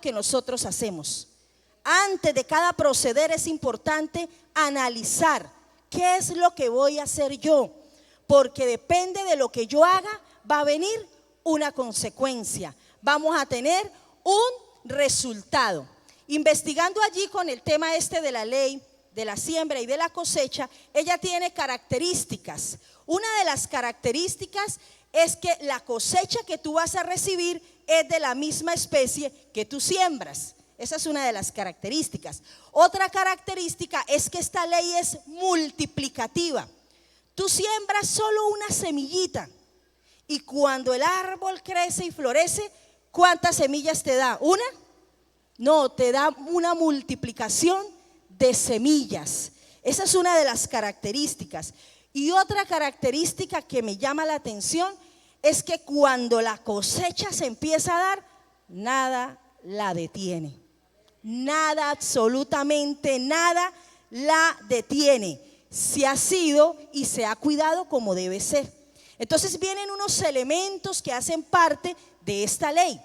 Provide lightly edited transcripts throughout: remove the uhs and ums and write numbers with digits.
que nosotros hacemos. Antes de cada proceder es importante analizar qué es lo que voy a hacer yo, porque depende de lo que yo haga, va a venir una consecuencia, vamos a tener un resultado. Investigando allí con el tema de la ley, de la siembra y de la cosecha, ella tiene características. Una de las características es que la cosecha que tú vas a recibir es de la misma especie que tú siembras. Esa es una de las características. Otra característica es que esta ley es multiplicativa. Tú siembras solo una semillita y cuando el árbol crece y florece, ¿cuántas semillas te da? ¿Una? No, te da una multiplicación de semillas. Esa es una de las características. Y otra característica que me llama la atención es que cuando la cosecha se empieza a dar, nada la detiene. Nada, absolutamente nada la detiene. Se ha sido y se ha cuidado como debe ser. Entonces vienen unos elementos que hacen parte de esta ley.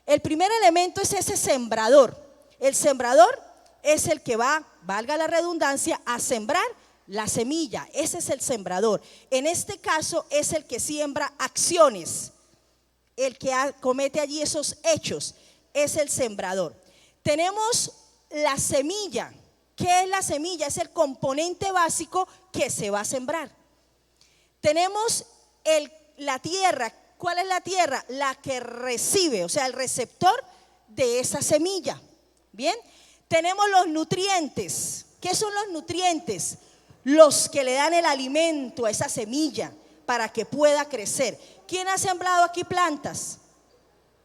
El primer elemento es ese sembrador. El sembrador es el que va, valga la redundancia, a sembrar la semilla. Ese es el sembrador. En este caso es el que siembra acciones. El que comete allí esos hechos es el sembrador. Tenemos la semilla. ¿Qué es la semilla? Es el componente básico que se va a sembrar. Tenemos la tierra. ¿Cuál es la tierra? La que recibe, o sea, el receptor de esa semilla. Bien, tenemos los nutrientes. ¿Qué son los nutrientes? Los que le dan el alimento a esa semilla para que pueda crecer. ¿Quién ha sembrado aquí plantas?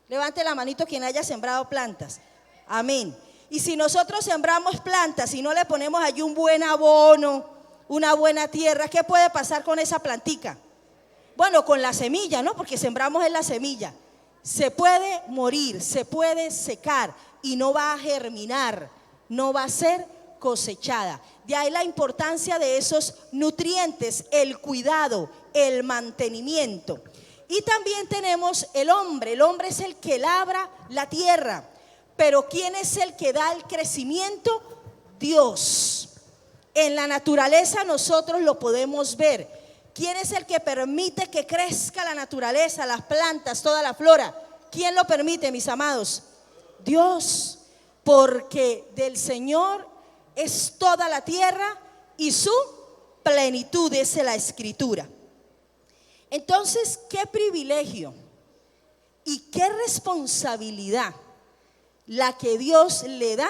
Levante la manito quien haya sembrado plantas. Amén. Y si nosotros sembramos plantas y no le ponemos allí un buen abono, una buena tierra, ¿qué puede pasar con esa plantica? Bueno, con la semilla, ¿no? Porque sembramos en la semilla. Se puede morir, se puede secar y no va a germinar, no va a ser cosechada. De ahí la importancia de esos nutrientes, el cuidado, el mantenimiento. Y también tenemos el hombre. El hombre es el que labra la tierra. Pero ¿quién es el que da el crecimiento? Dios. En la naturaleza nosotros lo podemos ver. ¿Quién es el que permite que crezca la naturaleza, las plantas, toda la flora? ¿Quién lo permite, mis amados? Dios. Porque del Señor es toda la tierra y su plenitud, dice la Escritura. Entonces, qué privilegio y qué responsabilidad la que Dios le da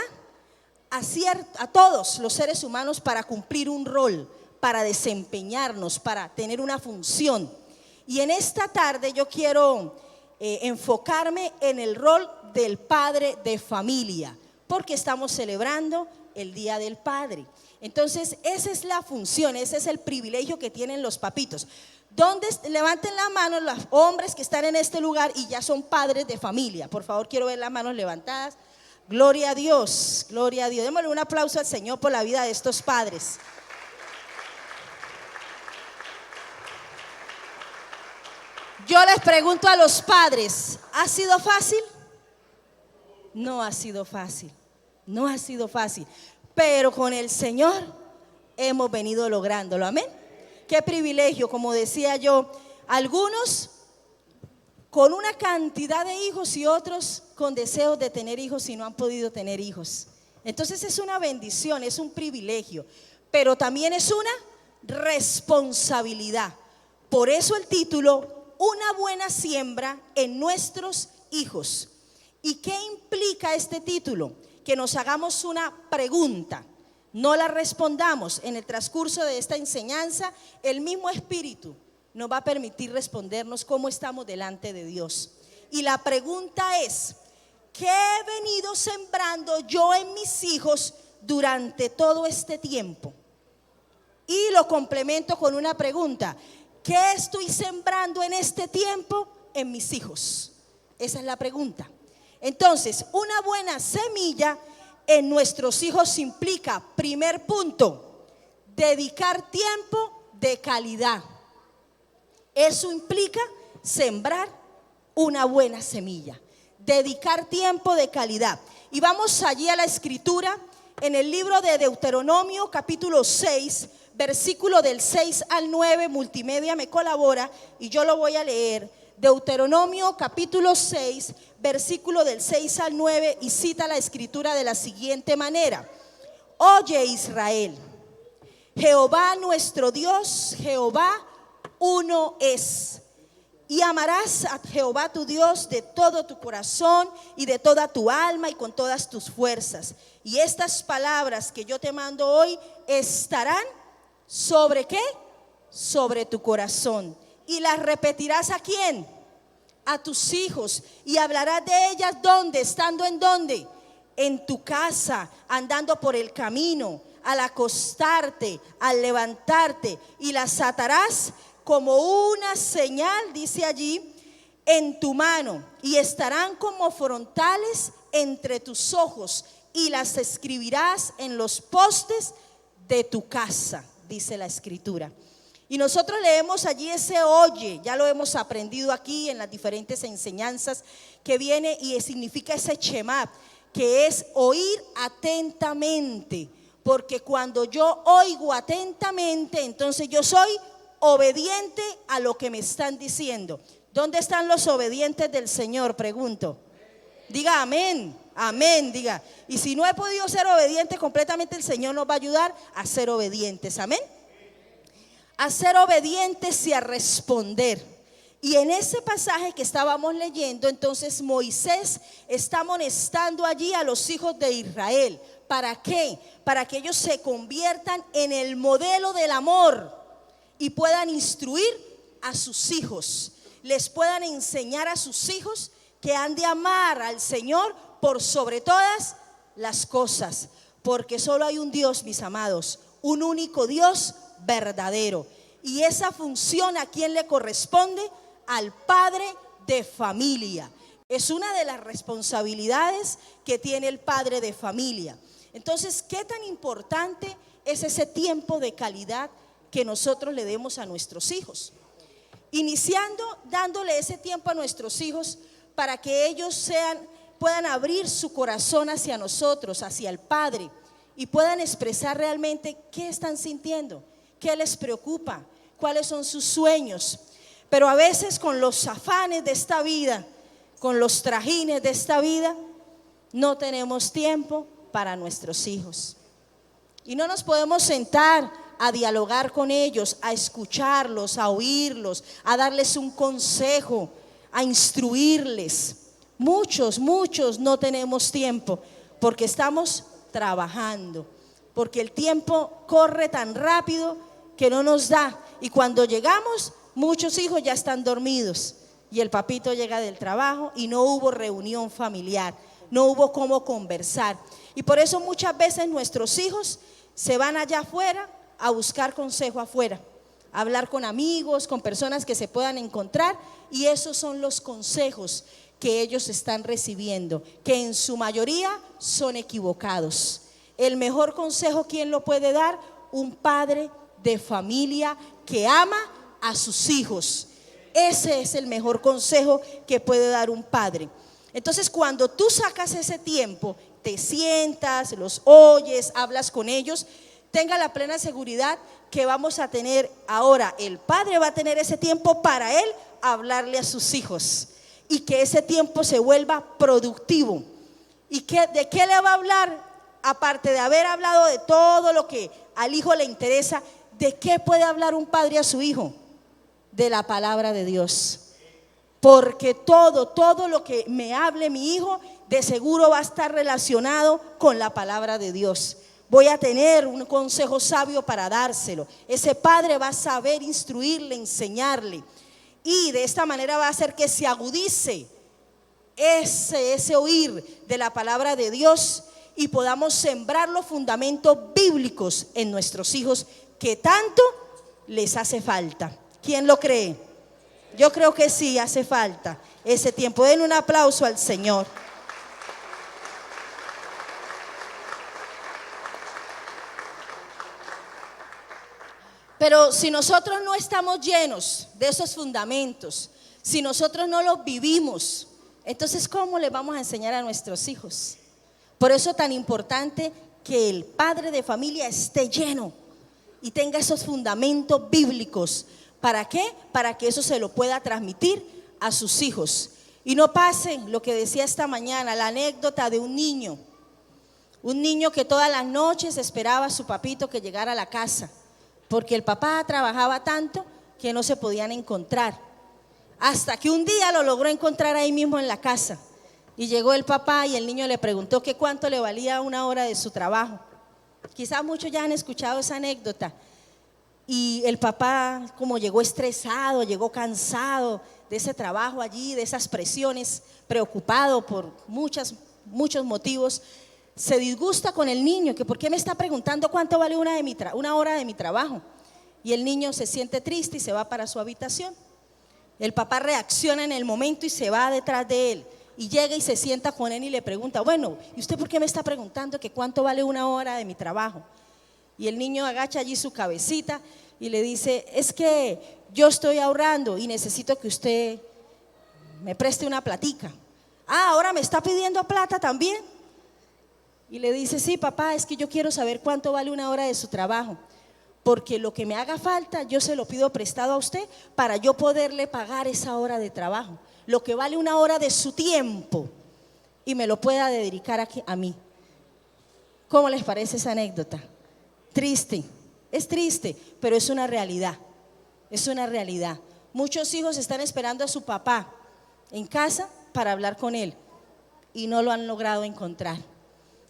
a todos los seres humanos para cumplir un rol, para desempeñarnos, para tener una función. Y en esta tarde yo quiero enfocarme en el rol del padre de familia, porque estamos celebrando el Día del Padre. Entonces esa es la función, ese es el privilegio que tienen los papitos. ¿Dónde? Levanten la mano los hombres que están en este lugar y ya son padres de familia. Por favor, quiero ver las manos levantadas. Gloria a Dios, gloria a Dios. Démosle un aplauso al Señor por la vida de estos padres. Yo les pregunto a los padres, ¿ha sido fácil? No ha sido fácil, no ha sido fácil, pero con el Señor hemos venido lográndolo, amén. Qué privilegio, como decía yo, algunos con una cantidad de hijos y otros con deseos de tener hijos y no han podido tener hijos. Entonces es una bendición, es un privilegio, pero también es una responsabilidad. Por eso el título, una buena siembra en nuestros hijos. ¿Y qué implica este título? Que nos hagamos una pregunta. No la respondamos. En el transcurso de esta enseñanza, el mismo Espíritu nos va a permitir respondernos cómo estamos delante de Dios. Y la pregunta es, ¿qué he venido sembrando yo en mis hijos durante todo este tiempo? Y lo complemento con una pregunta, ¿qué estoy sembrando en este tiempo en mis hijos? Esa es la pregunta. Entonces, una buena semilla en nuestros hijos implica, primer punto, dedicar tiempo de calidad. Eso implica sembrar una buena semilla, dedicar tiempo de calidad. Y vamos allí a la escritura, en el libro de Deuteronomio capítulo 6, versículo del 6 al 9, multimedia me colabora y yo lo voy a leer. Deuteronomio capítulo 6, versículo del 6 al 9, y cita la escritura de la siguiente manera: Oye Israel, Jehová nuestro Dios, Jehová uno es. Y amarás a Jehová tu Dios de todo tu corazón y de toda tu alma y con todas tus fuerzas. Y estas palabras que yo te mando hoy estarán ¿sobre qué? Sobre tu corazón. Y las repetirás ¿a quién? A tus hijos. Y hablarás de ellas ¿dónde? Estando en ¿dónde? En tu casa, andando por el camino, al acostarte, al levantarte. Y las atarás como una señal, dice allí, en tu mano, y estarán como frontales entre tus ojos, y las escribirás en los postes de tu casa, dice la escritura. Y nosotros leemos allí ese oye, ya lo hemos aprendido aquí en las diferentes enseñanzas que viene, y significa ese shema, que es oír atentamente, porque cuando yo oigo atentamente, entonces yo soy obediente a lo que me están diciendo. ¿Dónde están los obedientes del Señor? Pregunto. Diga amén, amén, diga. Y si no he podido ser obediente completamente, el Señor nos va a ayudar a ser obedientes, amén. A ser obedientes y a responder. Y en ese pasaje que estábamos leyendo, entonces Moisés está amonestando allí a los hijos de Israel. ¿Para qué? Para que ellos se conviertan en el modelo del amor y puedan instruir a sus hijos, les puedan enseñar a sus hijos que han de amar al Señor por sobre todas las cosas, porque solo hay un Dios, mis amados, un único Dios verdadero. Y esa función, ¿a quién le corresponde? Al padre de familia. Es una de las responsabilidades que tiene el padre de familia. Entonces, ¿qué tan importante es ese tiempo de calidad que nosotros le demos a nuestros hijos? Iniciando dándole ese tiempo a nuestros hijos para que ellos puedan abrir su corazón hacia nosotros, hacia el Padre, y puedan expresar realmente qué están sintiendo, qué les preocupa, cuáles son sus sueños. Pero a veces con los afanes de esta vida, con los trajines de esta vida, no tenemos tiempo para nuestros hijos. Y no nos podemos sentar a dialogar con ellos, a escucharlos, a oírlos, a darles un consejo, a instruirles. Muchos no tenemos tiempo porque estamos trabajando, porque el tiempo corre tan rápido que no nos da. Y cuando llegamos, muchos hijos ya están dormidos y el papito llega del trabajo y no hubo reunión familiar, no hubo cómo conversar. Y por eso muchas veces nuestros hijos se van allá afuera a buscar consejo afuera, a hablar con amigos, con personas que se puedan encontrar, y esos son los consejos que ellos están recibiendo, que en su mayoría son equivocados. El mejor consejo, ¿quién lo puede dar? Un padre de familia que ama a sus hijos. Ese es el mejor consejo que puede dar un padre. Entonces, cuando tú sacas ese tiempo, te sientas, los oyes, hablas con ellos, tenga la plena seguridad que vamos a tener ahora, el padre va a tener ese tiempo para él hablarle a sus hijos, y que ese tiempo se vuelva productivo. ¿Y de qué le va a hablar? Aparte de haber hablado de todo lo que al hijo le interesa, ¿de qué puede hablar un padre a su hijo? De la palabra de Dios. Porque todo lo que me hable mi hijo, de seguro va a estar relacionado con la palabra de Dios. Voy a tener un consejo sabio para dárselo. Ese padre va a saber instruirle, enseñarle, y de esta manera va a hacer que se agudice ese oír de la palabra de Dios, y podamos sembrar los fundamentos bíblicos en nuestros hijos que tanto les hace falta. ¿Quién lo cree? Yo creo que sí, hace falta ese tiempo. Den un aplauso al Señor. Pero si nosotros no estamos llenos de esos fundamentos, si nosotros no los vivimos, Entonces, ¿cómo le vamos a enseñar a nuestros hijos? Por eso es tan importante que el padre de familia esté lleno y tenga esos fundamentos bíblicos. ¿Para qué? Para que eso se lo pueda transmitir a sus hijos. Y no pase lo que decía esta mañana, la anécdota de un niño que todas las noches esperaba a su papito que llegara a la casa, porque el papá trabajaba tanto que no se podían encontrar. Hasta que un día lo logró encontrar ahí mismo en la casa. Y llegó el papá y el niño le preguntó que cuánto le valía una hora de su trabajo. Quizás muchos ya han escuchado esa anécdota. Y el papá, como llegó estresado, llegó cansado de ese trabajo allí, de esas presiones, preocupado por muchos motivos, se disgusta con el niño, que por qué me está preguntando cuánto vale una hora de mi trabajo. Y el niño se siente triste y se va para su habitación. El papá reacciona en el momento y se va detrás de él. Y llega y se sienta con él y le pregunta, bueno, ¿y usted por qué me está preguntando que cuánto vale una hora de mi trabajo? Y el niño agacha allí su cabecita y le dice, es que yo estoy ahorrando y necesito que usted me preste una platica. Ah, ahora me está pidiendo plata también. Y le dice, sí, papá, es que yo quiero saber cuánto vale una hora de su trabajo, porque lo que me haga falta yo se lo pido prestado a usted para yo poderle pagar esa hora de trabajo, lo que vale una hora de su tiempo, y me lo pueda dedicar aquí a mí. ¿Cómo les parece esa anécdota? Triste, es triste, pero es una realidad, es una realidad. Muchos hijos están esperando a su papá en casa para hablar con él y no lo han logrado encontrar.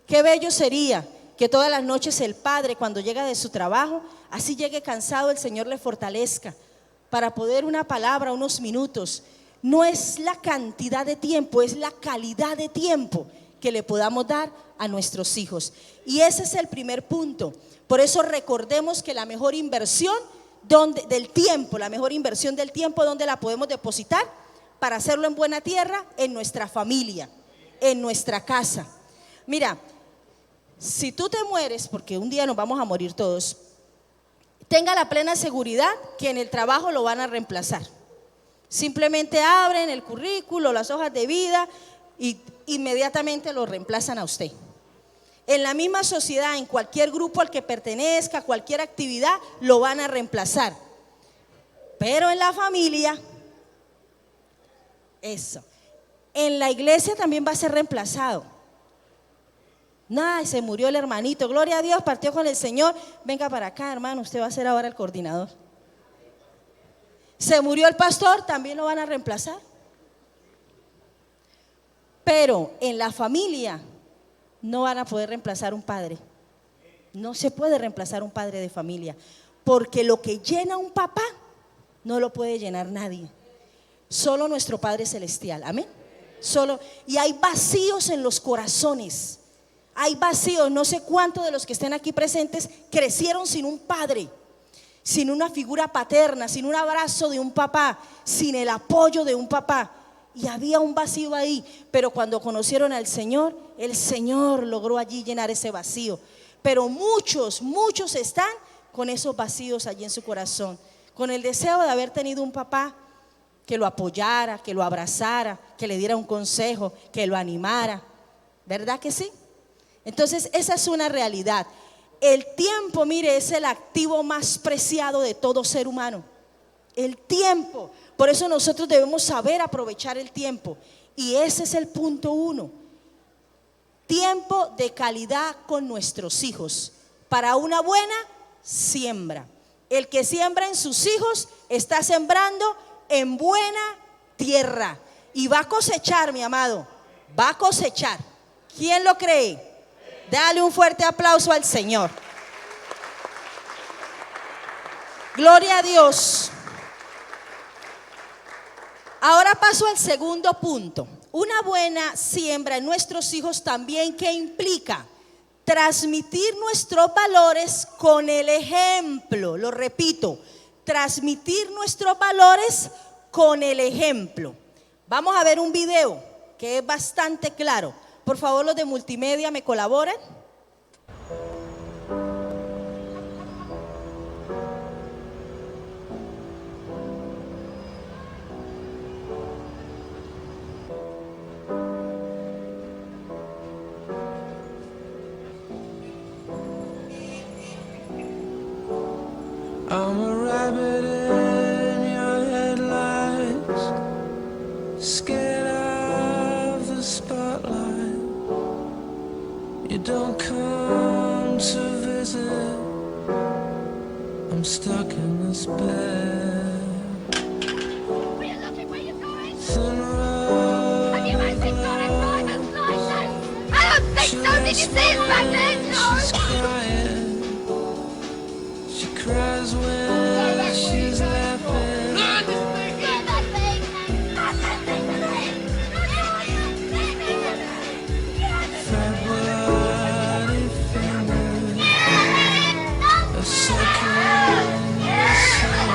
Qué bello sería que todas las noches el padre, cuando llega de su trabajo, así llegue cansado, el Señor le fortalezca para poder una palabra, unos minutos. No es la cantidad de tiempo, es la calidad de tiempo que le podamos dar a nuestros hijos. Y ese es el primer punto. Por eso recordemos que la mejor inversión del tiempo, ¿dónde la podemos depositar? Para hacerlo en buena tierra, en nuestra familia, en nuestra casa. Mira, si tú te mueres, porque un día nos vamos a morir todos, tenga la plena seguridad que en el trabajo lo van a reemplazar. Simplemente abren el currículo, las hojas de vida y inmediatamente lo reemplazan a usted. En la misma sociedad, en cualquier grupo al que pertenezca, cualquier actividad, lo van a reemplazar. Pero en la familia, eso. En la iglesia también va a ser reemplazado. Nada, se murió el hermanito, gloria a Dios, partió con el Señor. Venga para acá, hermano, usted va a ser ahora el coordinador. Se murió el pastor, también lo van a reemplazar. Pero en la familia no van a poder reemplazar un padre. No se puede reemplazar un padre de familia, porque lo que llena un papá no lo puede llenar nadie. Solo nuestro Padre Celestial, amén. Solo, y hay vacíos en los corazones. Hay vacíos, no sé cuántos de los que estén aquí presentes crecieron sin un padre, sin una figura paterna, sin un abrazo de un papá, sin el apoyo de un papá. Y había un vacío ahí, pero cuando conocieron al Señor, el Señor logró allí llenar ese vacío. Pero muchos están con esos vacíos allí en su corazón, con el deseo de haber tenido un papá que lo apoyara, que lo abrazara, que le diera un consejo, que lo animara. ¿Verdad que sí? Entonces esa es una realidad. El tiempo, mire, es el activo más preciado de todo ser humano. El tiempo. Por eso nosotros debemos saber aprovechar el tiempo. Y ese es el punto 1. Tiempo de calidad con nuestros hijos. Para una buena siembra. El que siembra en sus hijos está sembrando en buena tierra. Y va a cosechar, mi amado. Va a cosechar. ¿Quién lo cree? Dale un fuerte aplauso al Señor. Gloria a Dios. Ahora paso al segundo punto. Una buena siembra en nuestros hijos también, ¿qué implica? Transmitir nuestros valores con el ejemplo. Lo repito, transmitir nuestros valores con el ejemplo. Vamos a ver un video que es bastante claro. Por favor, los de multimedia, ¿me colaboran? I'm a rabbit in your headlights, scared of the spotlight. You don't come to visit, I'm stuck in this bed. Where you looking? Where you going? Thin rug, Have you actually got a driver's license? I don't think so. Did you see it back then? she's No. crying. She cries when she's laughing. Get that thing. Not that thing to me. Fat bloody fingers are sucking the sun.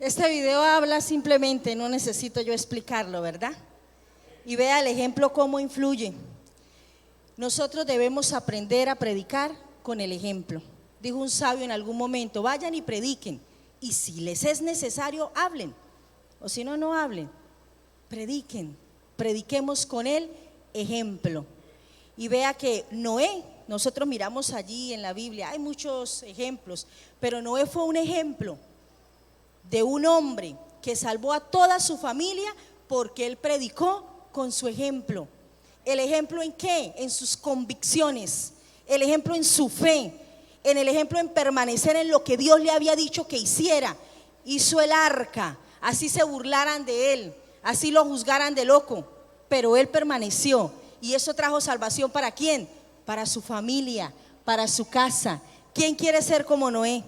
Este video habla simplemente, no necesito yo explicarlo, ¿verdad? Y vea el ejemplo cómo influye. Nosotros debemos aprender a predicar con el ejemplo. Dijo un sabio en algún momento: vayan y prediquen, y si les es necesario, hablen, o si no, no hablen. Prediquen, prediquemos con el ejemplo. Y vea que Noé, nosotros miramos allí en la Biblia, hay muchos ejemplos, pero Noé fue un ejemplo de un hombre que salvó a toda su familia porque él predicó con su ejemplo. ¿El ejemplo en qué? En sus convicciones, el ejemplo en su fe, en el ejemplo en permanecer en lo que Dios le había dicho que hiciera. Hizo el arca, así se burlaran de él, así lo juzgaran de loco, pero él permaneció, y eso trajo salvación. ¿Para quién? Para su familia, para su casa. ¿Quién quiere ser como Noé?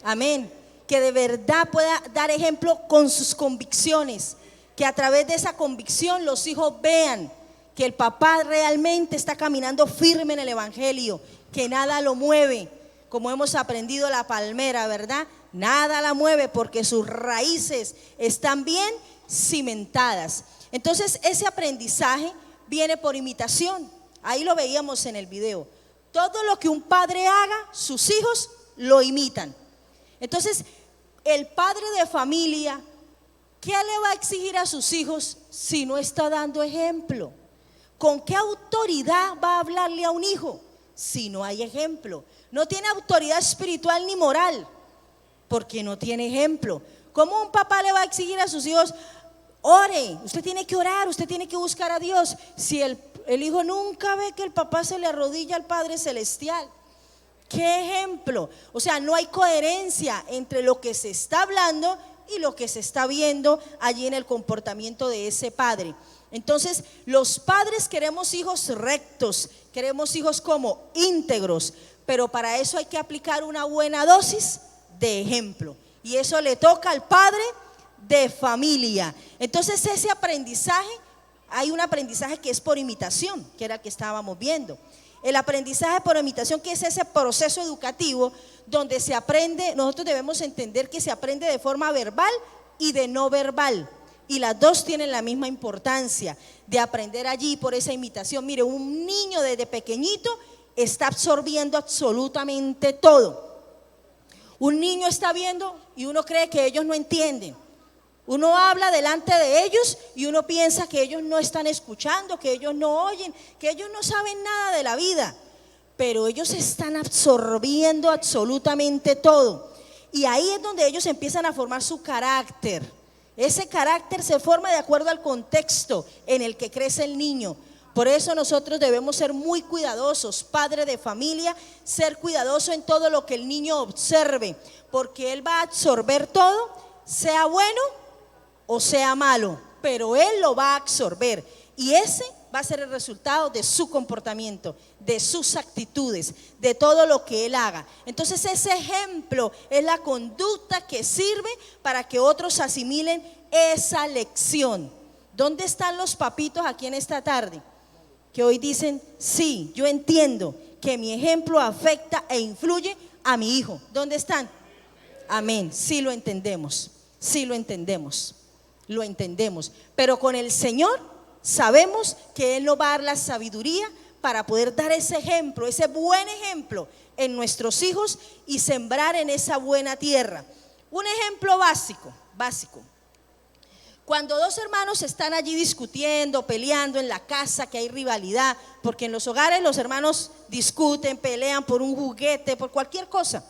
Amén. Que de verdad pueda dar ejemplo con sus convicciones, que a través de esa convicción los hijos vean que el papá realmente está caminando firme en el evangelio, que nada lo mueve, como hemos aprendido la palmera, ¿verdad? Nada la mueve porque sus raíces están bien cimentadas. Entonces ese aprendizaje viene por imitación. Ahí lo veíamos en el video. Todo lo que un padre haga, sus hijos lo imitan. Entonces, el padre de familia, ¿qué le va a exigir a sus hijos si no está dando ejemplo? ¿Con qué autoridad va a hablarle a un hijo si no hay ejemplo? No tiene autoridad espiritual ni moral porque no tiene ejemplo. ¿Cómo un papá le va a exigir a sus hijos: ore, usted tiene que orar, usted tiene que buscar a Dios, si el hijo nunca ve que el papá se le arrodilla al Padre Celestial? ¿Qué ejemplo? O sea, no hay coherencia entre lo que se está hablando y lo que se está viendo allí en el comportamiento de ese padre. Entonces, los padres queremos hijos rectos, queremos hijos como íntegros, pero para eso hay que aplicar una buena dosis de ejemplo, y eso le toca al padre de familia. Entonces, ese aprendizaje, hay un aprendizaje que es por imitación, que era el que estábamos viendo. El aprendizaje por imitación, que es ese proceso educativo donde se aprende. Nosotros debemos entender que se aprende de forma verbal y de no verbal, y las dos tienen la misma importancia de aprender allí por esa imitación. Mire, un niño desde pequeñito está absorbiendo absolutamente todo. Un niño está viendo y uno cree que ellos no entienden. Uno habla delante de ellos y uno piensa que ellos no están escuchando, que ellos no oyen, que ellos no saben nada de la vida, pero ellos están absorbiendo absolutamente todo. Y ahí es donde ellos empiezan a formar su carácter. Ese carácter se forma de acuerdo al contexto en el que crece el niño. Por eso nosotros debemos ser muy cuidadosos, padre de familia, ser cuidadoso en todo lo que el niño observe, porque él va a absorber todo, sea bueno o sea malo, pero él lo va a absorber, y ese va a ser el resultado de su comportamiento, de sus actitudes, de todo lo que él haga. Entonces ese ejemplo es la conducta que sirve para que otros asimilen esa lección. ¿Dónde están los papitos aquí en esta tarde? Que hoy dicen: sí, yo entiendo que mi ejemplo afecta e influye a mi hijo. ¿Dónde están? Amén, sí lo entendemos, sí lo entendemos. lo entendemos, pero con el Señor sabemos que Él nos va a dar la sabiduría para poder dar ese ejemplo, ese buen ejemplo en nuestros hijos y sembrar en esa buena tierra. Un ejemplo básico. Cuando dos hermanos están allí discutiendo, peleando en la casa, que hay rivalidad, porque en los hogares los hermanos discuten, pelean por un juguete, por cualquier cosa.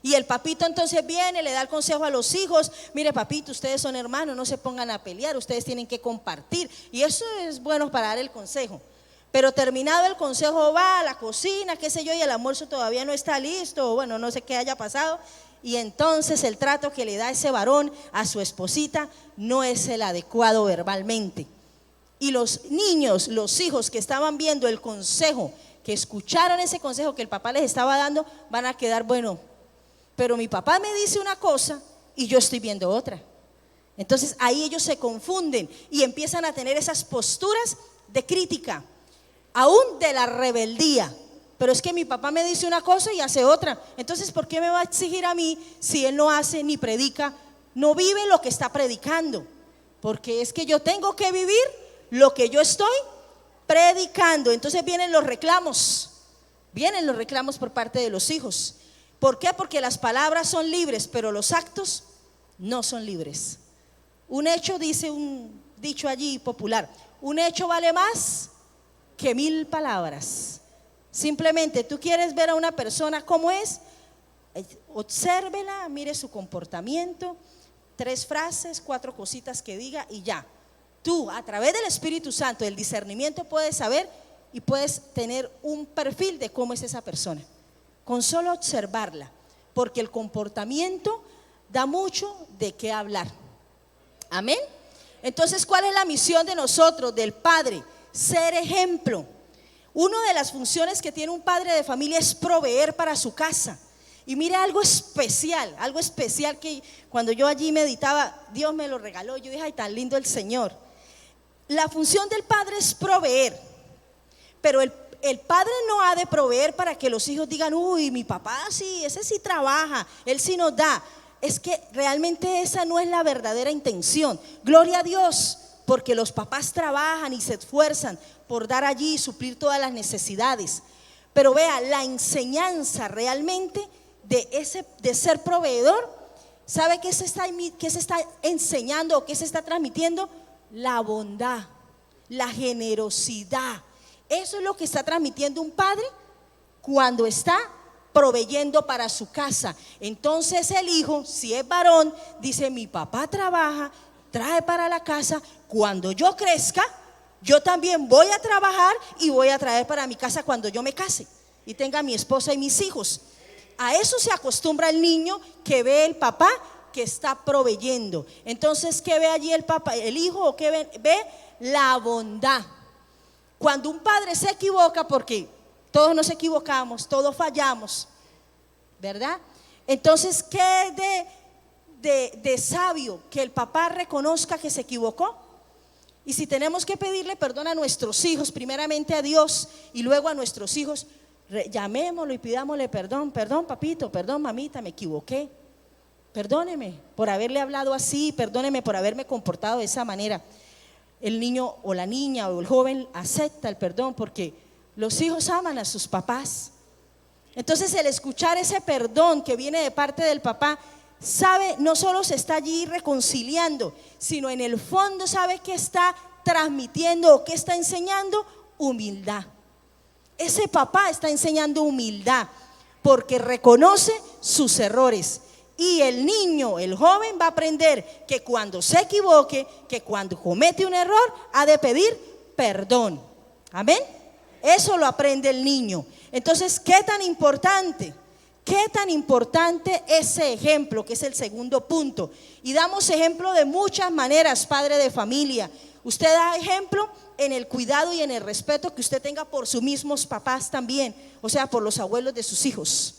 Y el papito entonces viene, le da el consejo a los hijos: mire, papito, ustedes son hermanos, no se pongan a pelear, ustedes tienen que compartir. Y eso es bueno para dar el consejo. Pero terminado el consejo va a la cocina, qué sé yo, y el almuerzo todavía no está listo, o bueno, no sé qué haya pasado. Y entonces el trato que le da ese varón a su esposita no es el adecuado verbalmente. Y los niños, los hijos que estaban viendo el consejo, que escucharon ese consejo que el papá les estaba dando, van a quedar: bueno, pero mi papá me dice una cosa y yo estoy viendo otra. Entonces ahí ellos se confunden y empiezan a tener esas posturas de crítica, aún de la rebeldía. Pero es que mi papá me dice una cosa y hace otra. Entonces, ¿por qué me va a exigir a mí si él no hace ni predica, no vive lo que está predicando? Porque es que yo tengo que vivir lo que yo estoy predicando. Entonces vienen los reclamos por parte de los hijos. ¿Por qué? Porque las palabras son libres, pero los actos no son libres. Un hecho, dice un dicho allí popular: un hecho vale más que 1000 palabras. Simplemente tú quieres ver a una persona cómo es, obsérvela, mire su comportamiento, 3 frases, 4 cositas que diga y ya. Tú, a través del Espíritu Santo, del discernimiento, puedes saber y puedes tener un perfil de cómo es esa persona, con solo observarla, porque el comportamiento da mucho de qué hablar. Amén. Entonces, ¿cuál es la misión de nosotros, del padre? Ser ejemplo. Una de las funciones que tiene un padre de familia es proveer para su casa. Y mire, algo especial que cuando yo allí meditaba, Dios me lo regaló. Yo dije: ay, tan lindo el Señor. La función del padre es proveer, pero el padre no ha de proveer para que los hijos digan: uy, mi papá sí, ese sí trabaja, él sí nos da. Es que realmente esa no es la verdadera intención. Gloria a Dios, porque los papás trabajan y se esfuerzan por dar allí y suplir todas las necesidades. Pero vea, la enseñanza realmente de ser proveedor, ¿sabe qué se está enseñando o qué se está transmitiendo? La bondad, la generosidad. Eso es lo que está transmitiendo un padre cuando está proveyendo para su casa. Entonces el hijo, si es varón, dice: mi papá trabaja, trae para la casa, cuando yo crezca, yo también voy a trabajar y voy a traer para mi casa cuando yo me case y tenga mi esposa y mis hijos. A eso se acostumbra el niño que ve el papá que está proveyendo. Entonces, ¿qué ve allí el papá, el hijo? ¿O qué ve? La bondad. Cuando un padre se equivoca, porque todos nos equivocamos, todos fallamos, ¿verdad? Entonces, ¿qué de sabio que el papá reconozca que se equivocó? Y si tenemos que pedirle perdón a nuestros hijos, primeramente a Dios y luego a nuestros hijos, llamémoslo y pidámosle perdón: perdón papito, perdón mamita, me equivoqué, perdóneme por haberle hablado así, perdóneme por haberme comportado de esa manera. El niño o la niña o el joven acepta el perdón, porque los hijos aman a sus papás. Entonces, el escuchar ese perdón que viene de parte del papá, sabe, no solo se está allí reconciliando, sino en el fondo sabe que está transmitiendo o que está enseñando: humildad. Ese papá está enseñando humildad porque reconoce sus errores. Y el niño, el joven, va a aprender que cuando se equivoque, que cuando comete un error, ha de pedir perdón. Amén. Eso lo aprende el niño. Entonces, ¿qué tan importante ese ejemplo, que es el segundo punto? Y damos ejemplo de muchas maneras, padre de familia. Usted da ejemplo en el cuidado y en el respeto que usted tenga por sus mismos papás también, o sea, por los abuelos de sus hijos.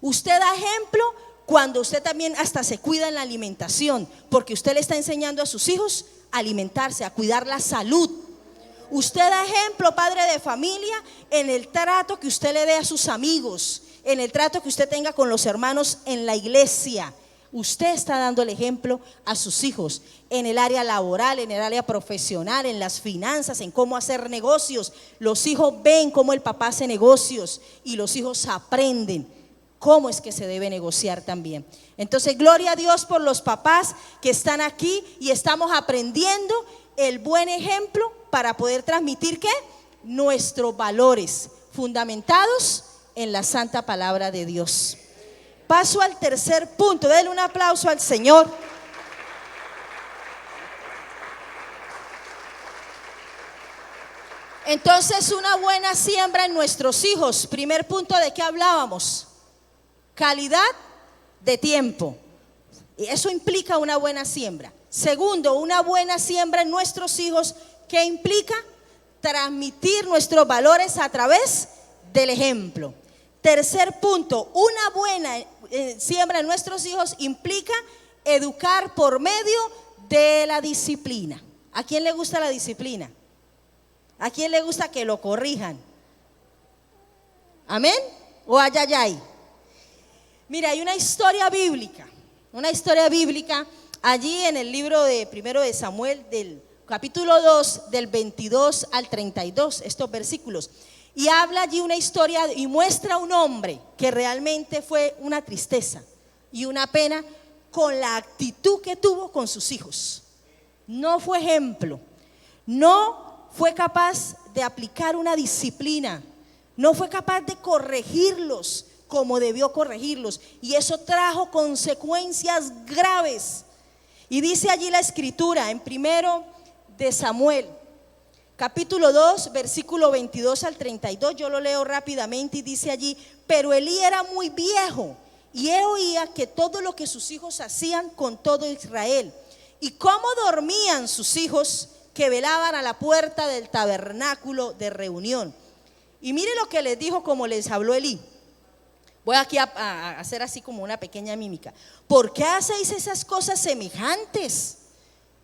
Usted da ejemplo cuando usted también hasta se cuida en la alimentación, porque usted le está enseñando a sus hijos a alimentarse, a cuidar la salud. Usted da ejemplo, padre de familia, en el trato que usted le dé a sus amigos, en el trato que usted tenga con los hermanos en la iglesia. Usted está dando el ejemplo a sus hijos en el área laboral, en el área profesional, en las finanzas, en cómo hacer negocios. Los hijos ven cómo el papá hace negocios y los hijos aprenden cómo es que se debe negociar también. Entonces, gloria a Dios por los papás que están aquí y estamos aprendiendo el buen ejemplo para poder transmitir ¿qué? Nuestros valores fundamentados en la santa palabra de Dios. Paso al tercer punto. Denle un aplauso al Señor. Entonces, una buena siembra en nuestros hijos. Primer punto, ¿de qué hablábamos? Calidad de tiempo. Y eso implica una buena siembra. Segundo, una buena siembra en nuestros hijos, ¿qué implica? Transmitir nuestros valores a través del ejemplo. Tercer punto, una buena siembra en nuestros hijos implica educar por medio de la disciplina. ¿A quién le gusta la disciplina? ¿A quién le gusta que lo corrijan? ¿Amén? ¿O ayayay? Mira, hay una historia bíblica allí en el libro de Primero de Samuel, del capítulo 2, del 22 al 32, estos versículos. Y habla allí una historia y muestra a un hombre que realmente fue una tristeza y una pena con la actitud que tuvo con sus hijos. No fue ejemplo, no fue capaz de aplicar una disciplina, no fue capaz de corregirlos como debió corregirlos, y eso trajo consecuencias graves. Y dice allí la escritura en Primero de Samuel, capítulo 2, versículo 22 al 32, yo lo leo rápidamente y dice allí: pero Elí era muy viejo y él oía que todo lo que sus hijos hacían con todo Israel, y cómo dormían sus hijos que velaban a la puerta del tabernáculo de reunión. Y mire lo que les dijo, como les habló Elí. Voy aquí a hacer así como una pequeña mímica. ¿Por qué hacéis esas cosas semejantes?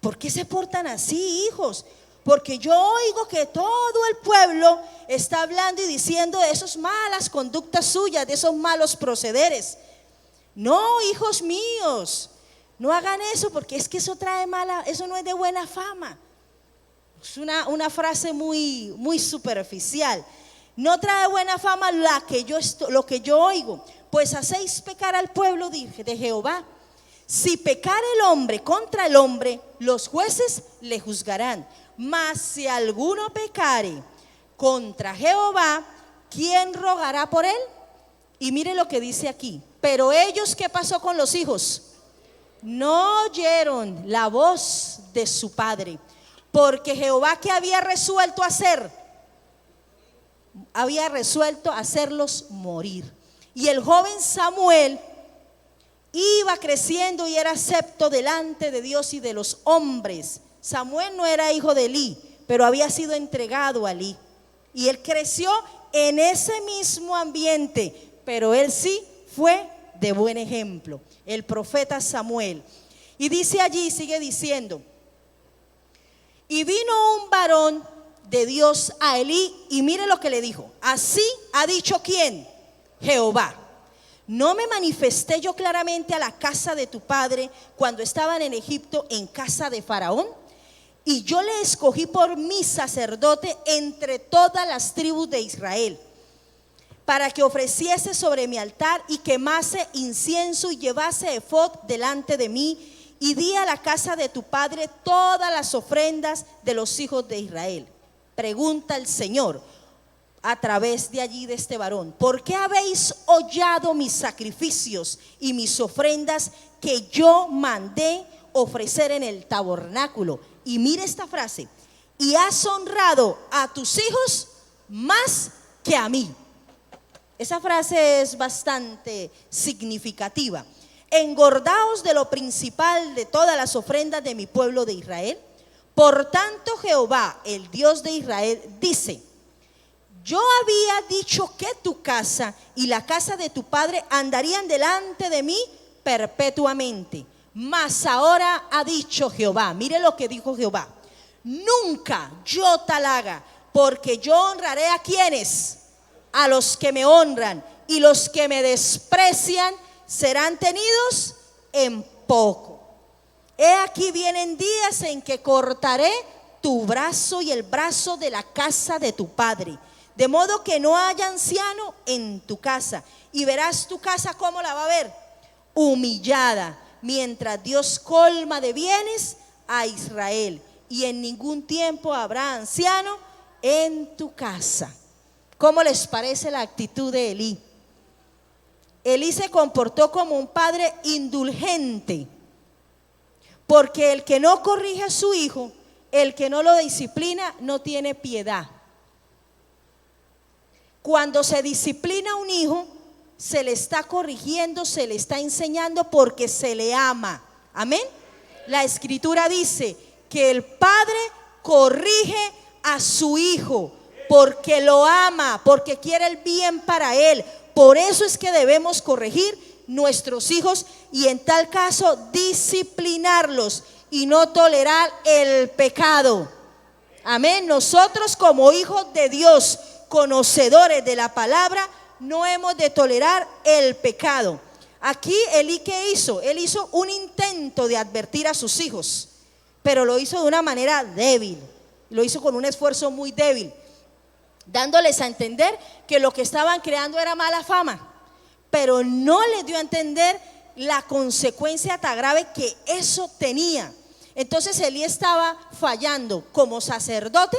¿Por qué se portan así, hijos? Porque yo oigo que todo el pueblo está hablando y diciendo de esas malas conductas suyas, de esos malos procederes. No, hijos míos, no hagan eso, porque es que eso trae eso no es de buena fama. Es una frase muy superficial. No trae buena fama lo que yo oigo. Pues hacéis pecar al pueblo de Jehová. Si pecar el hombre contra el hombre, los jueces le juzgarán. Mas si alguno pecare contra Jehová, ¿quién rogará por él? Y mire lo que dice aquí. Pero ellos, ¿qué pasó con los hijos? No oyeron la voz de su padre, porque Jehová, ¿qué había resuelto hacer? Había resuelto hacerlos morir. Y el joven Samuel iba creciendo y era acepto delante de Dios y de los hombres. Samuel no era hijo de Elí, pero había sido entregado a Elí. Y él creció en ese mismo ambiente, pero él sí fue de buen ejemplo, el profeta Samuel. Y dice allí, sigue diciendo: y vino un varón de Dios a Elí, y mire lo que le dijo: así ha dicho ¿quién? Jehová. ¿No me manifesté yo claramente a la casa de tu padre cuando estaban en Egipto, en casa de Faraón? Y yo le escogí por mi sacerdote entre todas las tribus de Israel, para que ofreciese sobre mi altar y quemase incienso y llevase efod delante de mí, y di a la casa de tu padre todas las ofrendas de los hijos de Israel. Pregunta el Señor a través de allí, de este varón: ¿por qué habéis hollado mis sacrificios y mis ofrendas que yo mandé ofrecer en el tabernáculo? Y mire esta frase: y has honrado a tus hijos más que a mí. Esa frase es bastante significativa. Engordaos de lo principal de todas las ofrendas de mi pueblo de Israel. Por tanto, Jehová, el Dios de Israel, dice: yo había dicho que tu casa y la casa de tu padre andarían delante de mí perpetuamente. Mas ahora ha dicho Jehová, mire lo que dijo Jehová: nunca yo tal haga, porque yo honraré a quienes, a los que me honran, y los que me desprecian serán tenidos en poco. He aquí vienen días en que cortaré tu brazo y el brazo de la casa de tu padre, de modo que no haya anciano en tu casa. Y verás tu casa, ¿cómo la va a ver? Humillada, mientras Dios colma de bienes a Israel. Y en ningún tiempo habrá anciano en tu casa. ¿Cómo les parece la actitud de Elí? Elí se comportó como un padre indulgente, porque el que no corrige a su hijo, el que no lo disciplina, no tiene piedad. Cuando se disciplina a un hijo, se le está corrigiendo, se le está enseñando porque se le ama. Amén. La escritura dice que el padre corrige a su hijo porque lo ama, porque quiere el bien para él. Por eso es que debemos corregir nuestros hijos y en tal caso disciplinarlos y no tolerar el pecado. Amén. Nosotros como hijos de Dios, conocedores de la palabra, no hemos de tolerar el pecado. Aquí Elí, ¿qué hizo? Él hizo un intento de advertir a sus hijos, pero lo hizo de una manera débil, lo hizo con un esfuerzo muy débil, dándoles a entender que lo que estaban creando era mala fama, pero no les dio a entender la consecuencia tan grave que eso tenía. Entonces Elí estaba fallando como sacerdote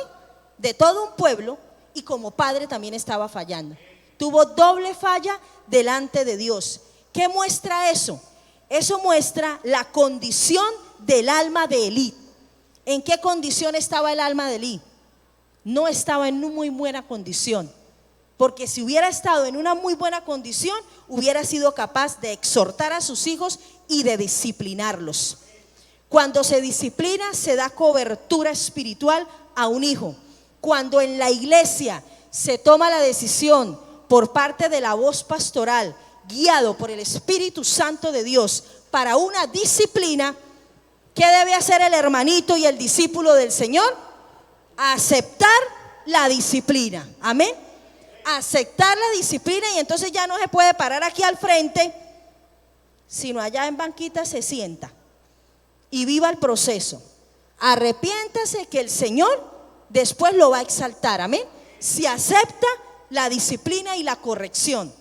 de todo un pueblo y como padre también estaba fallando. Tuvo doble falla delante de Dios. ¿Qué muestra eso? Eso muestra la condición del alma de Elí. ¿En qué condición estaba el alma de Elí? No estaba en una muy buena condición, porque si hubiera estado en una muy buena condición, hubiera sido capaz de exhortar a sus hijos y de disciplinarlos. Cuando se disciplina, se da cobertura espiritual a un hijo. Cuando en la iglesia se toma la decisión por parte de la voz pastoral, guiado por el Espíritu Santo de Dios, para una disciplina, ¿qué debe hacer el hermanito y el discípulo del Señor? Aceptar la disciplina. Amén. Aceptar la disciplina, y entonces ya no se puede parar aquí al frente, sino allá en banquita se sienta y viva el proceso. Arrepiéntase que el Señor después lo va a exaltar. Amén. Si acepta la disciplina y la corrección,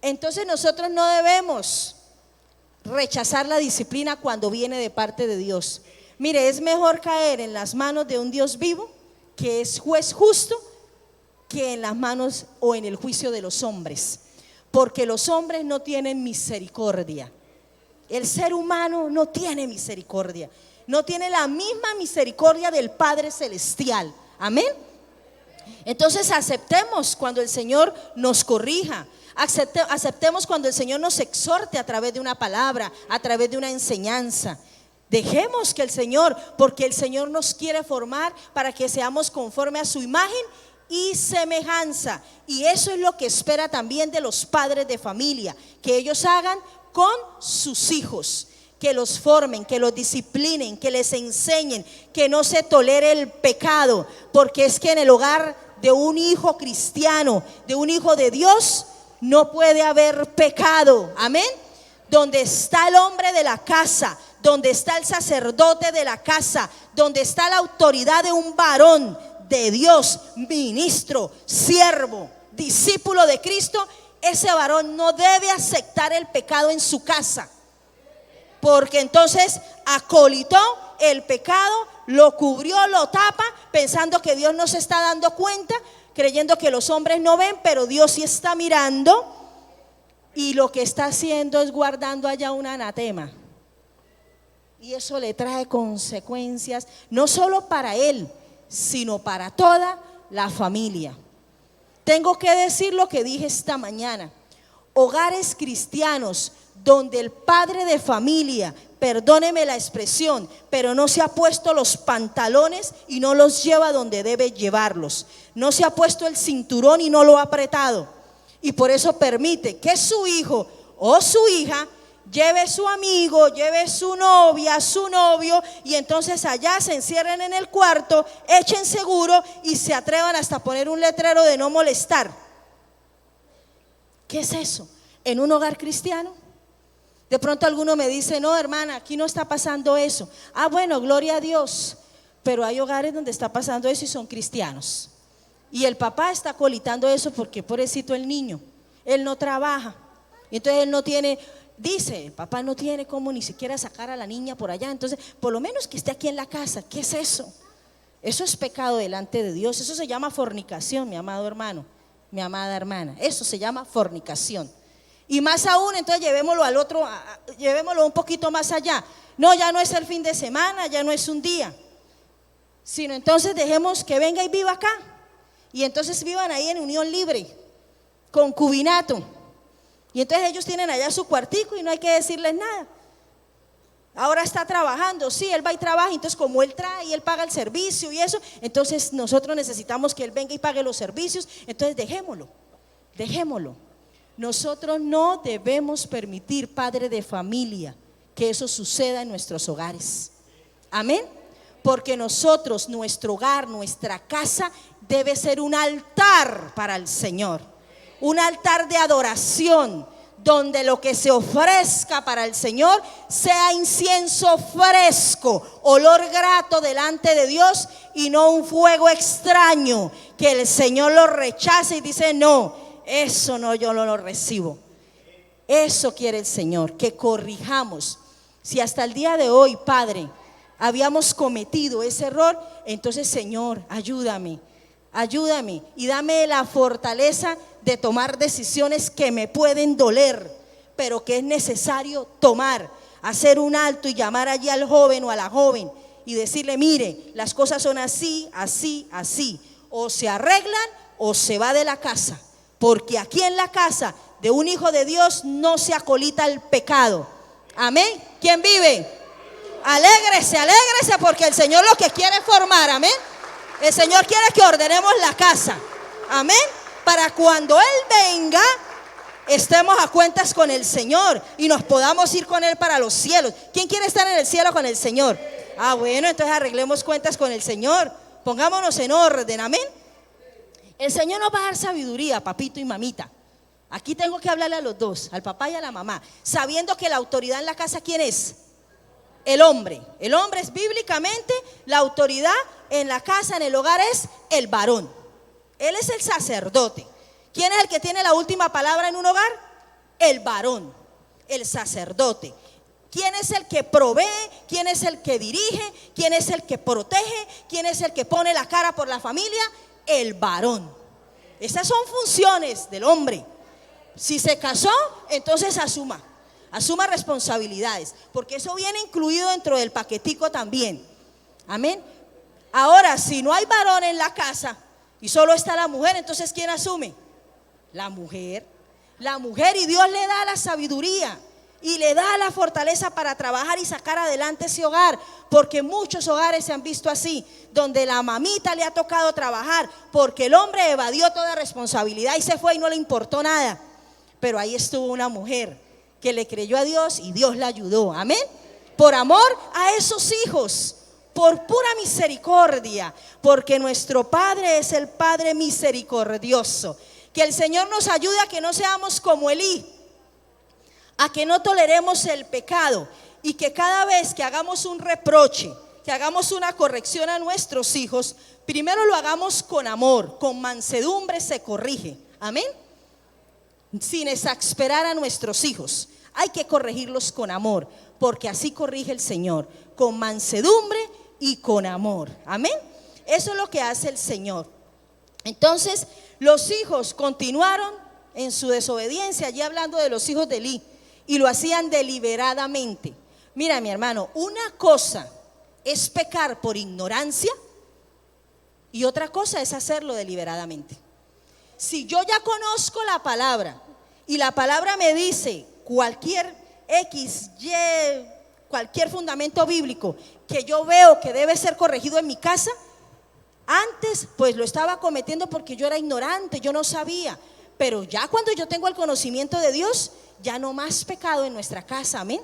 entonces nosotros no debemos rechazar la disciplina cuando viene de parte de Dios. Mire, es mejor caer en las manos de un Dios vivo, que es juez justo, que en las manos o en el juicio de los hombres, porque los hombres no tienen misericordia. El ser humano no tiene misericordia, no tiene la misma misericordia del Padre Celestial. Amén. Entonces aceptemos cuando el Señor nos corrija, aceptemos cuando el Señor nos exhorte a través de una palabra, a través de una enseñanza. Dejemos que el Señor, porque el Señor nos quiere formar para que seamos conforme a su imagen y semejanza, y eso es lo que espera también de los padres de familia, que ellos hagan con sus hijos, que los formen, que los disciplinen, que les enseñen, que no se tolere el pecado, porque es que en el hogar de un hijo cristiano, de un hijo de Dios, no puede haber pecado. Amén. Donde está el hombre de la casa, donde está el sacerdote de la casa, donde está la autoridad de un varón de Dios, ministro, siervo, discípulo de Cristo, ese varón no debe aceptar el pecado en su casa, porque entonces acolitó el pecado, lo cubrió, lo tapa, pensando que Dios no se está dando cuenta, creyendo que los hombres no ven, pero Dios sí está mirando, y lo que está haciendo es guardando allá un anatema, y eso le trae consecuencias no solo para él, sino para toda la familia. Tengo que decir lo que dije esta mañana: hogares cristianos donde el padre de familia, perdóneme la expresión, pero no se ha puesto los pantalones y no los lleva donde debe llevarlos, no se ha puesto el cinturón y no lo ha apretado, y por eso permite que su hijo o su hija lleve su amigo, lleve su novia, su novio, y entonces allá se encierren en el cuarto, echen seguro y se atrevan hasta poner un letrero de no molestar. ¿Qué es eso? ¿En un hogar cristiano? De pronto alguno me dice, no, hermana, aquí no está pasando eso. Ah, bueno, gloria a Dios. Pero hay hogares donde está pasando eso y son cristianos. Y el papá está colitando eso porque pobrecito el niño, él no trabaja. Y entonces él no tiene, dice, el papá no tiene cómo ni siquiera sacar a la niña por allá. Entonces, por lo menos que esté aquí en la casa. ¿Qué es eso? Eso es pecado delante de Dios. Eso se llama fornicación, mi amado hermano, mi amada hermana. Eso se llama fornicación. Y más aún, entonces llevémoslo al otro, llevémoslo un poquito más allá. No, ya no es el fin de semana, ya no es un día, sino entonces dejemos que venga y viva acá. Y entonces vivan ahí en unión libre, concubinato. Y entonces ellos tienen allá su cuartico y no hay que decirles nada. Ahora está trabajando, sí, él va y trabaja, entonces como él trae y él paga el servicio y eso, entonces nosotros necesitamos que él venga y pague los servicios, entonces dejémoslo. Nosotros no debemos permitir, padre de familia, que eso suceda en nuestros hogares. Amén. Porque nosotros, nuestro hogar, nuestra casa debe ser un altar para el Señor, un altar de adoración, donde lo que se ofrezca para el Señor sea incienso fresco, olor grato delante de Dios, y no un fuego extraño que el Señor lo rechaza y dice, no, eso no, yo no lo recibo. Eso quiere el Señor, que corrijamos. Si hasta el día de hoy, Padre, habíamos cometido ese error, entonces, Señor, ayúdame y dame la fortaleza de tomar decisiones que me pueden doler, pero que es necesario tomar, hacer un alto y llamar allí al joven o a la joven y decirle, mire, las cosas son así, o se arreglan o se va de la casa, porque aquí en la casa de un hijo de Dios no se acolita el pecado. Amén. ¿Quién vive? Alégrese porque el Señor lo que quiere es formar, amén. El Señor quiere que ordenemos la casa, amén, para cuando Él venga estemos a cuentas con el Señor y nos podamos ir con Él para los cielos. ¿Quién quiere estar en el cielo con el Señor? Ah, bueno, entonces arreglemos cuentas con el Señor, pongámonos en orden, amén. El Señor nos va a dar sabiduría, papito y mamita. Aquí tengo que hablarle a los dos, al papá y a la mamá, sabiendo que la autoridad en la casa, ¿quién es? El hombre. El hombre es bíblicamente la autoridad en la casa, en el hogar es el varón. Él es el sacerdote. ¿Quién es el que tiene la última palabra en un hogar? El varón, el sacerdote. ¿Quién es el que provee? ¿Quién es el que dirige? ¿Quién es el que protege? ¿Quién es el que pone la cara por la familia? El varón. Esas son funciones del hombre. Si se casó, entonces asuma responsabilidades, porque eso viene incluido dentro del paquetico también. Amén. Ahora, si no hay varón en la casa y solo está la mujer, entonces ¿quién asume? La mujer, y Dios le da la sabiduría y le da la fortaleza para trabajar y sacar adelante ese hogar, porque muchos hogares se han visto así, donde la mamita le ha tocado trabajar, porque el hombre evadió toda responsabilidad y se fue y no le importó nada, pero ahí estuvo una mujer que le creyó a Dios y Dios la ayudó, amén, por amor a esos hijos, por pura misericordia, porque nuestro Padre es el Padre misericordioso. Que el Señor nos ayude a que no seamos como Elí, a que no toleremos el pecado, y que cada vez que hagamos un reproche, que hagamos una corrección a nuestros hijos, primero lo hagamos con amor, con mansedumbre se corrige, amén, sin exasperar a nuestros hijos. Hay que corregirlos con amor, porque así corrige el Señor, con mansedumbre y con amor, amén. Eso es lo que hace el Señor. Entonces los hijos continuaron en su desobediencia, allí hablando de los hijos de Elí, y lo hacían deliberadamente. Mira, mi hermano, una cosa es pecar por ignorancia y otra cosa es hacerlo deliberadamente. Si yo ya conozco la palabra y la palabra me dice cualquier X, Y, cualquier fundamento bíblico que yo veo que debe ser corregido en mi casa, antes pues lo estaba cometiendo porque yo era ignorante, yo no sabía, pero ya cuando yo tengo el conocimiento de Dios, ya no más pecado en nuestra casa, amén.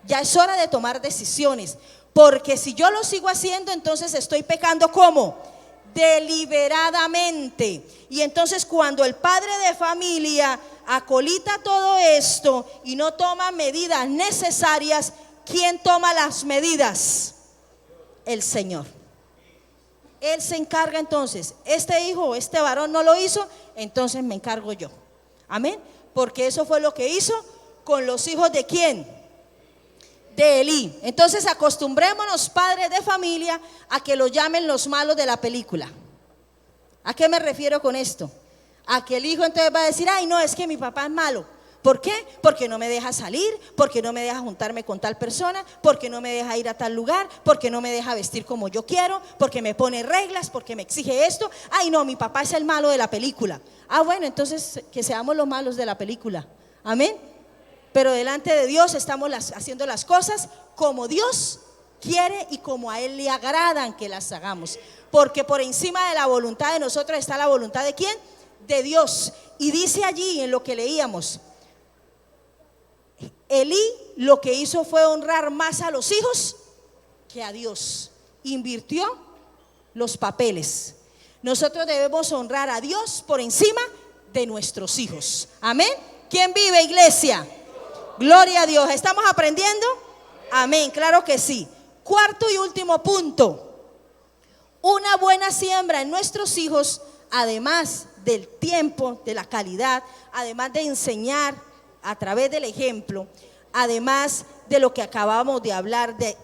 Ya es hora de tomar decisiones, porque si yo lo sigo haciendo, entonces estoy pecando ¿cómo? Deliberadamente. Y entonces cuando el padre de familia acolita todo esto y no toma medidas necesarias, ¿quién toma las medidas? El Señor. Él se encarga entonces. Este hijo, este varón no lo hizo, entonces me encargo yo. Amén. Porque eso fue lo que hizo con los hijos de ¿quién? De Elí. Entonces acostumbrémonos, padres de familia, a que los llamen los malos de la película. ¿A qué me refiero con esto? A que el hijo entonces va a decir, ay no, es que mi papá es malo. ¿Por qué? Porque no me deja salir, porque no me deja juntarme con tal persona, porque no me deja ir a tal lugar, porque no me deja vestir como yo quiero, porque me pone reglas, porque me exige esto. Ay no, mi papá es el malo de la película. Ah bueno, entonces que seamos los malos de la película. Amén. Pero delante de Dios estamos haciendo las cosas como Dios quiere y como a Él le agradan que las hagamos. Porque por encima de la voluntad de nosotros está la voluntad ¿de quién? De Dios. Y dice allí en lo que leíamos, Elí lo que hizo fue honrar más a los hijos que a Dios. Invirtió los papeles. Nosotros debemos honrar a Dios por encima de nuestros hijos. Amén. ¿Quién vive, iglesia? Gloria a Dios. ¿Estamos aprendiendo? Amén, claro que sí. Cuarto y último punto. Una buena siembra en nuestros hijos, además del tiempo, de la calidad, además de enseñar a través del ejemplo, además de lo que acabamos de hablar, de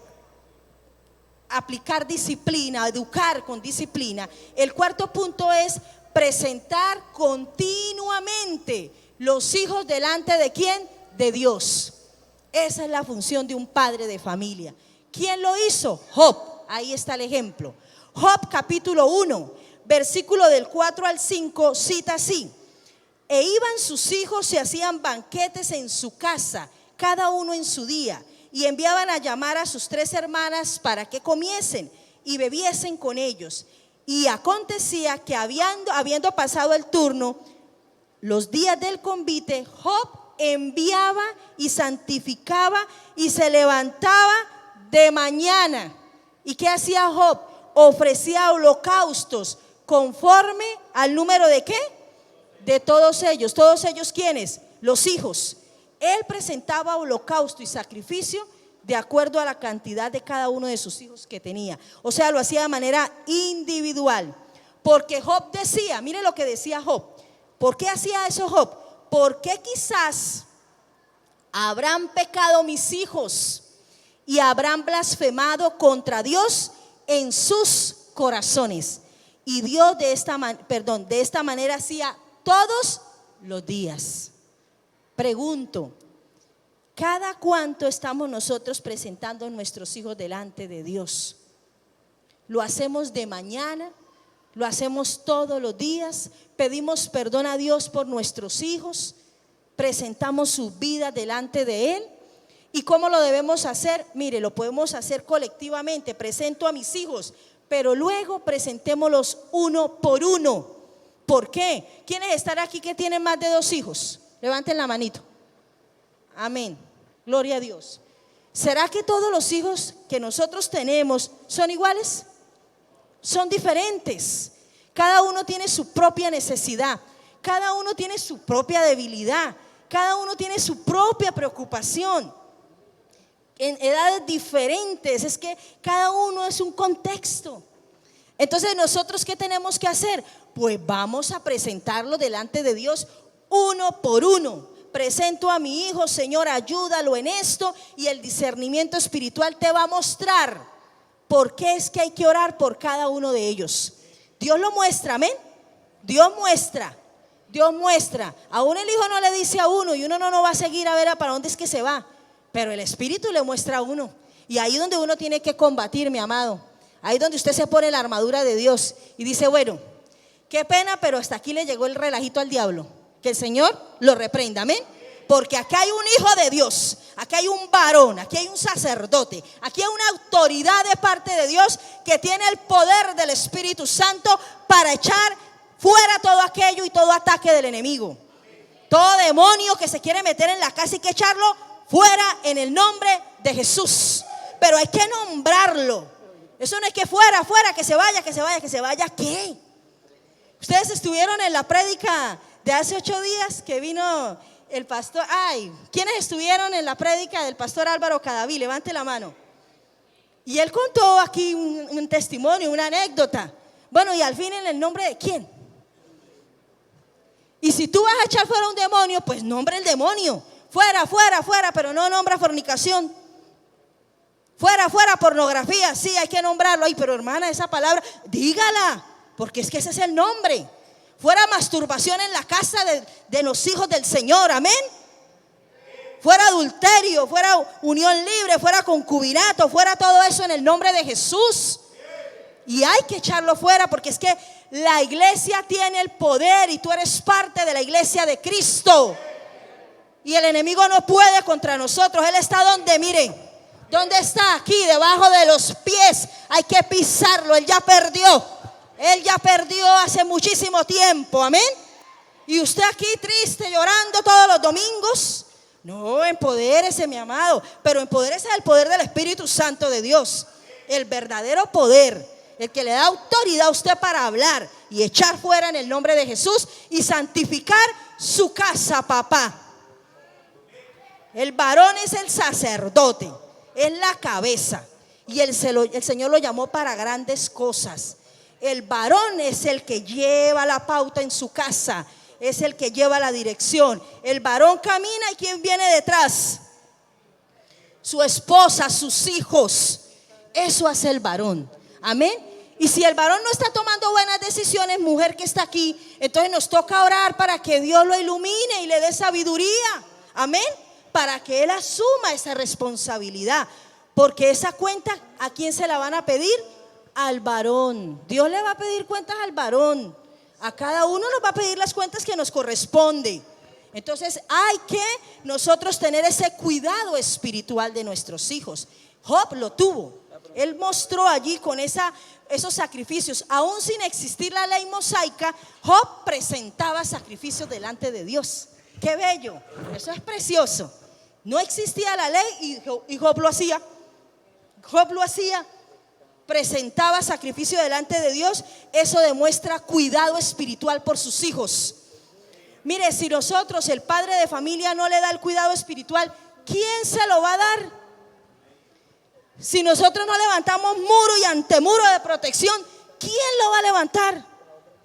aplicar disciplina, educar con disciplina. El cuarto punto es presentar continuamente los hijos delante de ¿quién? De Dios. Esa es la función de un padre de familia. ¿Quién lo hizo? Job. Ahí está el ejemplo. Job capítulo 1, versículo del 4 al 5 cita así: e iban sus hijos y hacían banquetes en su casa, cada uno en su día, y enviaban a llamar a sus 3 hermanas para que comiesen y bebiesen con ellos. Y acontecía que habiendo pasado el turno, los días del convite, Job enviaba y santificaba y se levantaba de mañana. ¿Y qué hacía Job? Ofrecía holocaustos conforme al número de ¿qué? De todos ellos. ¿Todos ellos quiénes? Los hijos. Él presentaba holocausto y sacrificio de acuerdo a la cantidad de cada uno de sus hijos que tenía. O sea, lo hacía de manera individual. Porque Job decía, mire lo que decía Job. ¿Por qué hacía eso Job? Porque quizás habrán pecado mis hijos y habrán blasfemado contra Dios en sus corazones. Y Dios de esta manera hacía todos los días. Pregunto, ¿cada cuánto estamos nosotros presentando a nuestros hijos delante de Dios? ¿Lo hacemos de mañana? ¿Lo hacemos todos los días? ¿Pedimos perdón a Dios por nuestros hijos? ¿Presentamos su vida delante de Él? ¿Y cómo lo debemos hacer? Mire, lo podemos hacer colectivamente. Presento a mis hijos, pero luego presentémoslos uno por uno. ¿Por qué? ¿Quiénes están aquí que tienen más de 2 hijos? Levanten la manito. Amén. Gloria a Dios. ¿Será que todos los hijos que nosotros tenemos son iguales? Son diferentes. Cada uno tiene su propia necesidad. Cada uno tiene su propia debilidad. Cada uno tiene su propia preocupación. En edades diferentes. Es que cada uno es un contexto. Entonces nosotros ¿qué tenemos que hacer? Pues vamos a presentarlo delante de Dios uno por uno. Presento a mi hijo, Señor, ayúdalo en esto, y el discernimiento espiritual te va a mostrar por qué es que hay que orar por cada uno de ellos. Dios lo muestra, amén. Dios muestra. Aún el hijo no le dice a uno, y uno no va a seguir a ver para dónde es que se va, pero el Espíritu le muestra a uno. Y ahí donde uno tiene que combatir, mi amado. Ahí donde usted se pone la armadura de Dios y dice, bueno, qué pena, pero hasta aquí le llegó el relajito al diablo. Que el Señor lo reprenda, amén. Porque acá hay un hijo de Dios, acá hay un varón, aquí hay un sacerdote, aquí hay una autoridad de parte de Dios que tiene el poder del Espíritu Santo para echar fuera todo aquello y todo ataque del enemigo. Todo demonio que se quiere meter en la casa hay que echarlo fuera en el nombre de Jesús. Pero hay que nombrarlo. Eso no es que fuera, que se vaya, ¿qué? Ustedes estuvieron en la prédica de hace 8 días que vino el pastor. Ay, ¿quiénes estuvieron en la prédica del pastor Álvaro Cadaví? Levante la mano. Y él contó aquí un testimonio, una anécdota. Bueno, y al fin, ¿en el nombre de quién? Y si tú vas a echar fuera un demonio, pues nombra el demonio. Fuera, fuera, fuera, pero no nombra fornicación. Fuera, fuera, pornografía. Sí, hay que nombrarlo. Ay, pero hermana, esa palabra, dígala, porque es que ese es el nombre. Fuera masturbación en la casa de los hijos del Señor, amén. Fuera adulterio, fuera unión libre, fuera concubinato, fuera todo eso en el nombre de Jesús. Y hay que echarlo fuera, porque es que la iglesia tiene el poder y tú eres parte de la iglesia de Cristo. Y el enemigo no puede contra nosotros. Él está donde, miren, ¿dónde está? Aquí, debajo de los pies. Hay que pisarlo, él ya perdió. Él ya perdió hace muchísimo tiempo, amén. Y usted aquí triste, llorando todos los domingos. No, empodérese, mi amado. Pero empodérese del poder del Espíritu Santo de Dios. El verdadero poder, el que le da autoridad a usted para hablar y echar fuera en el nombre de Jesús y santificar su casa, papá. El varón es el sacerdote, es la cabeza. Y el Señor lo llamó para grandes cosas. El varón es el que lleva la pauta en su casa, es el que lleva la dirección. El varón camina, y ¿quién viene detrás? Su esposa, sus hijos. Eso hace el varón, amén. Y si el varón no está tomando buenas decisiones, mujer que está aquí, entonces nos toca orar para que Dios lo ilumine y le dé sabiduría, amén, para que él asuma esa responsabilidad. Porque esa cuenta, ¿a quién se la van a pedir? Al varón. Dios le va a pedir cuentas al varón. A cada uno nos va a pedir las cuentas que nos corresponde. Entonces hay que nosotros tener ese cuidado espiritual de nuestros hijos. Job lo tuvo. Él mostró allí con esos sacrificios. Aún sin existir la ley mosaica, Job presentaba sacrificios delante de Dios. Qué bello, eso es precioso. No existía la ley y Job lo hacía. Job lo hacía. Presentaba sacrificio delante de Dios. Eso demuestra cuidado espiritual por sus hijos. Mire, si nosotros, el padre de familia, no le da el cuidado espiritual, ¿quién se lo va a dar? Si nosotros no levantamos muro y antemuro de protección, ¿quién lo va a levantar?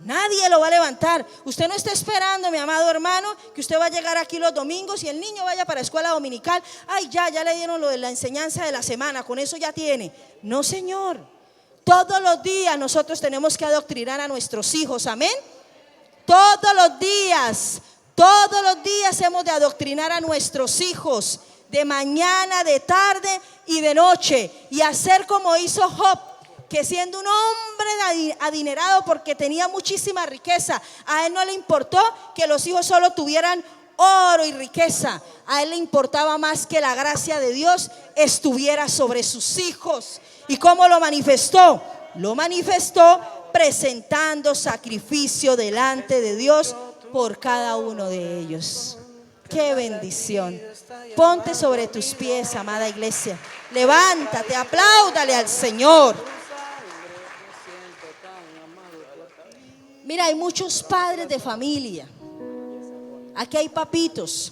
Nadie lo va a levantar. Usted no está esperando, mi amado hermano, que usted va a llegar aquí los domingos y el niño vaya para la escuela dominical. Ay, ya le dieron lo de la enseñanza de la semana, con eso ya tiene. No, señor. Todos los días nosotros tenemos que adoctrinar a nuestros hijos, amén. Todos los días hemos de adoctrinar a nuestros hijos, de mañana, de tarde y de noche, y hacer como hizo Job, que siendo un hombre adinerado porque tenía muchísima riqueza, a él no le importó que los hijos solo tuvieran oro y riqueza. A él le importaba más que la gracia de Dios estuviera sobre sus hijos. ¿Y cómo lo manifestó? Lo manifestó presentando sacrificio delante de Dios por cada uno de ellos. ¡Qué bendición! Ponte sobre tus pies, amada iglesia. Levántate, apláudale al Señor. Mira, hay muchos padres de familia. Aquí hay papitos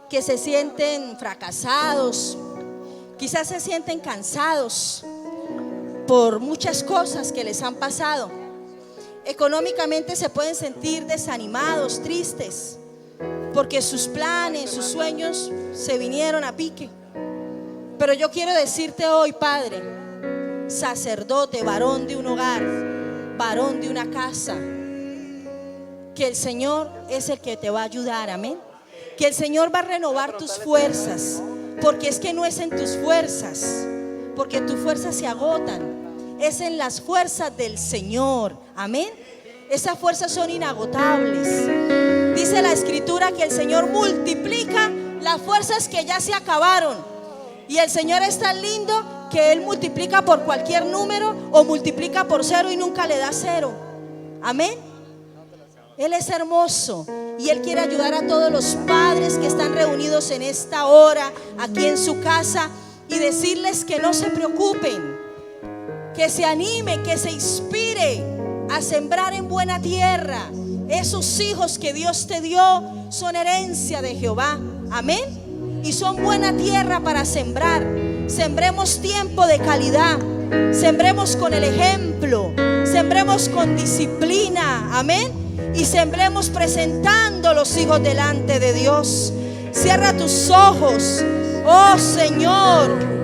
que se sienten fracasados, quizás se sienten cansados por muchas cosas que les han pasado. Económicamente se pueden sentir desanimados, tristes, porque sus planes, sus sueños se vinieron a pique. Pero yo quiero decirte hoy, padre, sacerdote, varón de un hogar, varón de una casa, que el Señor es el que te va a ayudar, amén. Que el Señor va a renovar tus fuerzas, porque es que no es en tus fuerzas, porque tus fuerzas se agotan, es en las fuerzas del Señor, amén. Esas fuerzas son inagotables. Dice la Escritura que el Señor multiplica las fuerzas que ya se acabaron. Y el Señor es tan lindo que Él multiplica por cualquier número o multiplica por 0 y nunca le da 0. Amén. Él es hermoso y Él quiere ayudar a todos los padres que están reunidos en esta hora aquí en su casa y decirles que no se preocupen, que se animen, que se inspiren a sembrar en buena tierra. Esos hijos que Dios te dio son herencia de Jehová. Amén. Y son buena tierra para sembrar. Sembremos tiempo de calidad. Sembremos con el ejemplo. Sembremos con disciplina. Amén. Y sembremos presentando los hijos delante de Dios. Cierra tus ojos. Oh Señor.